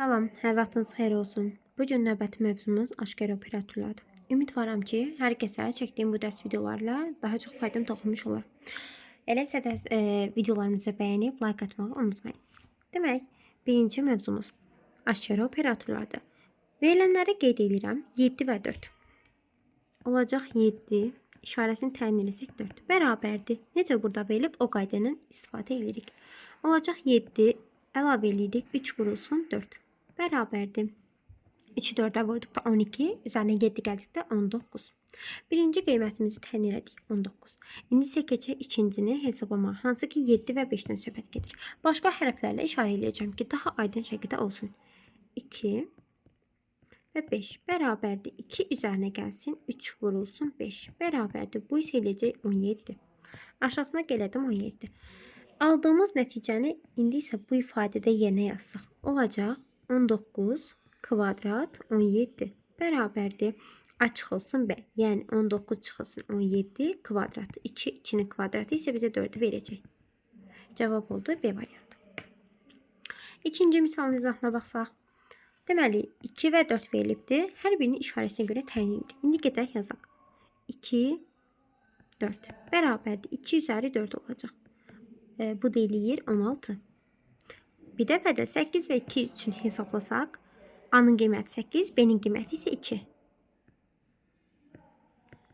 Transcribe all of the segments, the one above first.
Salam, hər vaxtınız xeyir olsun. Bu gün növbəti mövzumuz aşkar operatorlardır. Ümidvaram ki, hər kəsə çəkdiyim bu dərs videolarla daha çox faydam toxunmuş olar. Eləsə də videolarımızı bəyənib like atmağı unutmayın. Demək, birinci mövzumuz aşkar operatorlardır. Verilənləri qeyd edirəm 7 və 4. Olacaq 7 işarəsini təyin etsək 4 bərabərdir. Necə burada verilib o qaydadan istifadə edirik. Olacaq 7 əlavə edirik 3 vurulsun 4 bərabərdir. 3'ü 4'e vurduk da 12, üzerine 7 gəldikdə 19. Birinci qiymətimizi təyin elədik 19. İndi isə keçək ikincini hesablamağa, hansı ki 7 və 5-dən söhbət gedir. Başqa hərflərlə işarə edəcəm ki, daha aydın şəkildə olsun. 2 və 5 bərabərdir. 2 üzərinə gəlsin, 3 vurulsun 5 bərabərdir. Bu isə eləyəcək 17. Aşağısına gələdim 17. Aldığımız nəticəni indi isə bu ifadədə yerinə yazsaq. Olacaq 19 kvadrat 17 bərabərdir. A çıxılsın B. Yəni 19 çıxılsın 17 kvadratı. 2, 2'nin kvadratı isə bizə 4'ü verəcək. Cavab oldu B variantı. İkinci misalın izahına baxsaq. Deməli 2 və 4 verilibdir. Hər birinin işarəsinə görə təyin edilir. İndi gedək yazaq. 2, 4 bərabərdir. 2 üzəri 4 olacaq. Bu deyiliyir 16. Bir dəfə də 8 və 2 üçün hesablasaq, A'nın qiyməti 8, B'nin qiyməti isə 2.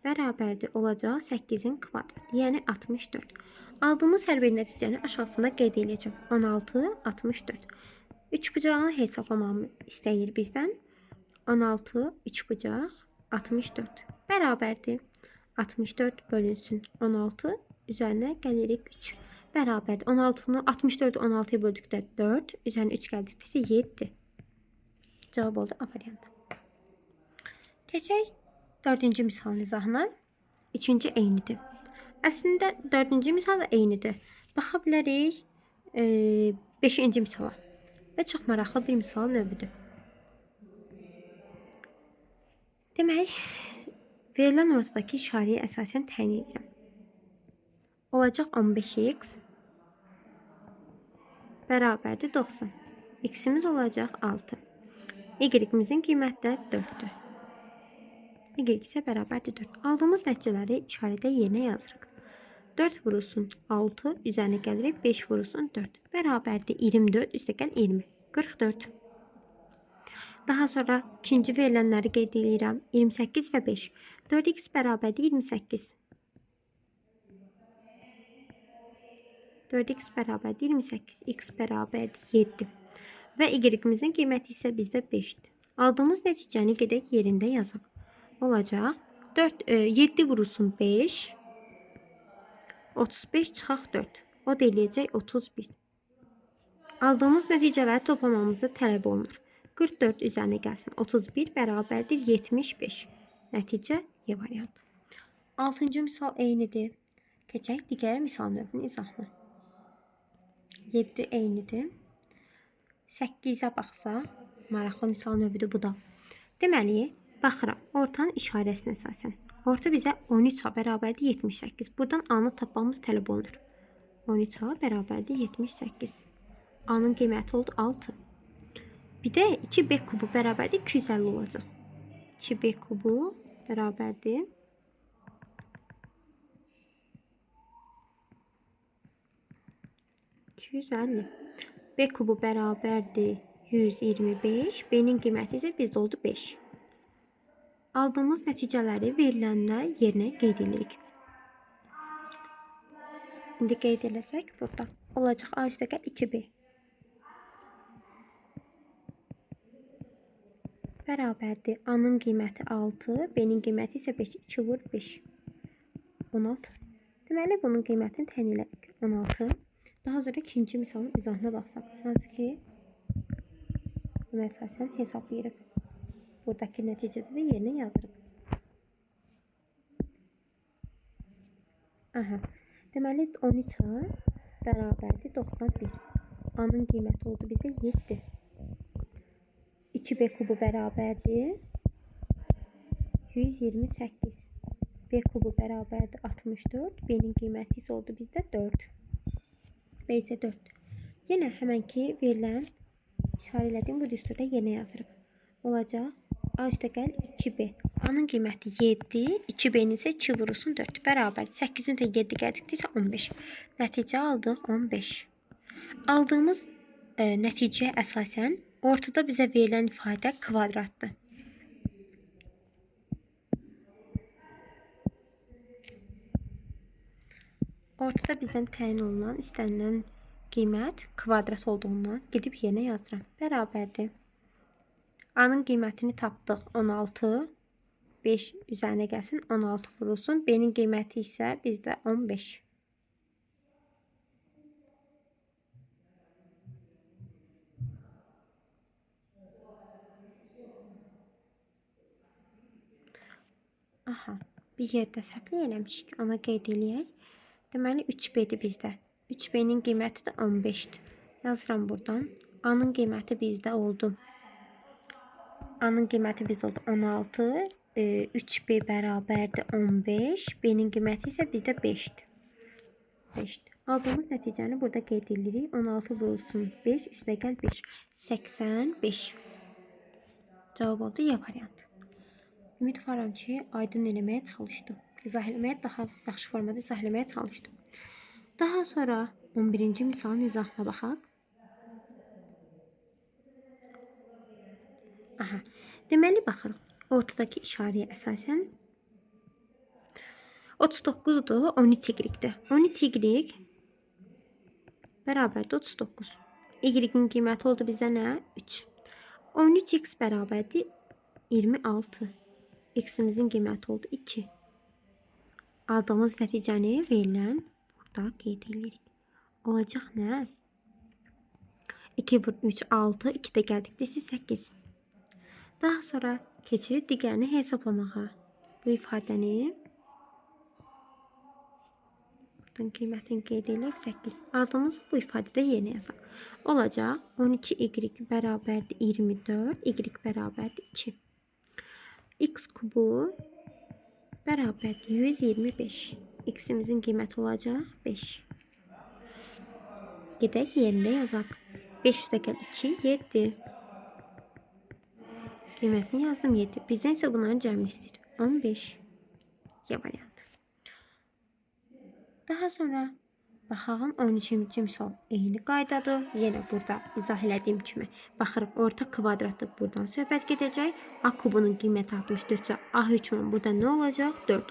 Bərabərdir olacaq 8'in kvadratı, yəni 64. Aldığımız hər bir nəticəni aşağısında qeyd edəcəm. 16, 64. 3 bucağını hesablamamı istəyir bizdən. 16, 3 bucaq, 64. Bərabərdir. 64 bölünsün 16, üzərinə gəlirik 3. Bərabərdir. 16'nı 64'ü 16'ya böldükdə 4, üzərinə 3 gəldikdə isə 7. Cavab oldu A variantı. Keçək 4-cü misalın izahına. 3-cü eynidir. Əslində 4-cü misal da eynidir. Baxa bilərik 5-ci misala. Və çox maraqlı bir misal növüdür. Demək, verilən ortadakı işarəyə əsasən təyin edirəm. Olacaq 15x bərabərdir 90. X'imiz olacaq 6. Y-imizin qiyməti də 4'dür. Y isə bərabərdir 4. Aldığımız nəticələri işarədə yerinə yazırıq. 4 vurulsun 6, üzərinə gəlirik 5 vurulsun 4. Bərabərdir 24, üstəgəl 20. 44. Daha sonra ikinci verilənləri qeyd edirəm. 28 və 5. 4x bərabərdir 28. 4x bərabərdir 28. X bərabərdir 7. Və y-imizin qiyməti isə bizdə 5'dir. Aldığımız nəticəni gedək yerində yazaq. Olacaq 7 vurulsun 5. 35 çıxaq 4. O da eləyəcək 31. Aldığımız nəticələri toplamamızı tələb olunur. 44 üzərinə gəlsin 31 bərabərdir 75. Nəticə Y variantı. 6-cı misal eynidir. Keçək digər misal növünün izahına. 7 eynidir. 8'ə baxsaq, maraqlı misal növüdür bu da. Deməli, baxıram, ortanın işarəsinə əsasən. Orta bizə 13A bərabərdir 78. Buradan A'nı tapmamız tələb olunur. 13A bərabərdir 78. A'nın qiyməti oldu 6. Bir də 2B kubu bərabərdir 250 olacaq. 2B kubu bərabərdir 250. B kubu bərabərdir 125. B'nin qiyməti isə bizdə oldu 5. Aldığımız nəticələri verilənlər yerinə qeyd edirik. İndi qeyd eləsək burada olacaq A üstəgəl 2B. Bərabərdir. A'nın qiyməti 6, B'nin qiyməti isə 5. 2 vur 5. 16. Deməli bunun qiymətini təyin elədik. 16. Daha sonra ikinci misalın izahına baxsaq. Hansı ki buna əsasən hesablayırıq. Buradakı nəticədə də yerinə yazırıq. Aha. Deməli 13A bərabərdir 91. A'nın qiyməti oldu bizdə 7. 2B kubu bərabərdir 128. B kubu bərabərdir 64. B'nin qiyməti isə oldu bizdə 4. B isə 4. Yenə həmənki verilən işarə elədiyim bu düsturda yenə yazırıq. Olacaq A üstə gəl 2B. A-nın qiyməti 7, 2B-nin isə 2 vurulsun 4 bərabər. 8-in də 7 gəldikdirsə 15. Nəticə aldıq 15. Aldığımız nəticəyə əsasən ortada bizə verilən ifadə kvadratdır. Ortada bizdən təyin olunan istənilən qiymət kvadrat olduğundan gedib yerinə yazıram. Bərabərdir. A-nın qiymətini tapdıq 16. 5 üzərinə gəlsin 16 vurulsun. B-nin qiyməti isə bizdə 15. Aha, bir yerdə səhvlik eləmişik. Ona qeyd eləyək. Deməli 3B-dir bizdə. 3B-nin qiyməti də 15-dir. Yazıram buradan. A-nın qiyməti bizdə oldu. A-nın qiyməti bizdə oldu 16. 3B bərabərdir 15. B-nin qiyməti isə bizdə 5-dir. 5-dir. Aldığımız nəticəni burada qeyd edirik. 16 vurulsun 5 üstə gəl 5. 85. Cavab oldu Y variantı. Ümidvaram ki, aydın eləməyə çalışdım. İzah eləməyə daha yaxşı formada izah eləməyə çalışdım. Daha sonra 11-ci misalın izahına baxaq. Aha. Deməli baxırıq. Ortadakı işarəyə əsasən 39-dur, 13y-dir. 13y bərabərdir 39. Y-in qiyməti oldu bizdə nə? 3. 13x bərabərdir 26. X-imizin qiyməti oldu 2. Aldığımız nəticəni verilən burada qeyd edirik. Olacaq nə? 2 vur 3, 6, 2 də gəldikdirsə 8. Daha sonra keçirik digərini hesablamağa. Bu ifadəni buradan qiymətini qeyd edirik 8. Aldığımız bu ifadədə yenə yazaq. Olacaq 12y bərabərdir 24, y bərabərdir 2. X kubu bərabərdir 125. X-imizin qiyməti olacaq 5. Gedək yerində yazaq. 5 üstə gəl 2, 7. Qiymətini yazdım 7. Bizdən isə bunların cəmini istəyir. 15. Y variantı. Daha sonra baxağın 13-cü misal eyni qaydadır. Yenə burada izah elədiyim kimi baxırıq orta kvadratdır. Buradan söhbət gedəcək. A kubunun qiyməti 64-sə A hökmünün burada nə olacaq? 4 olacaq.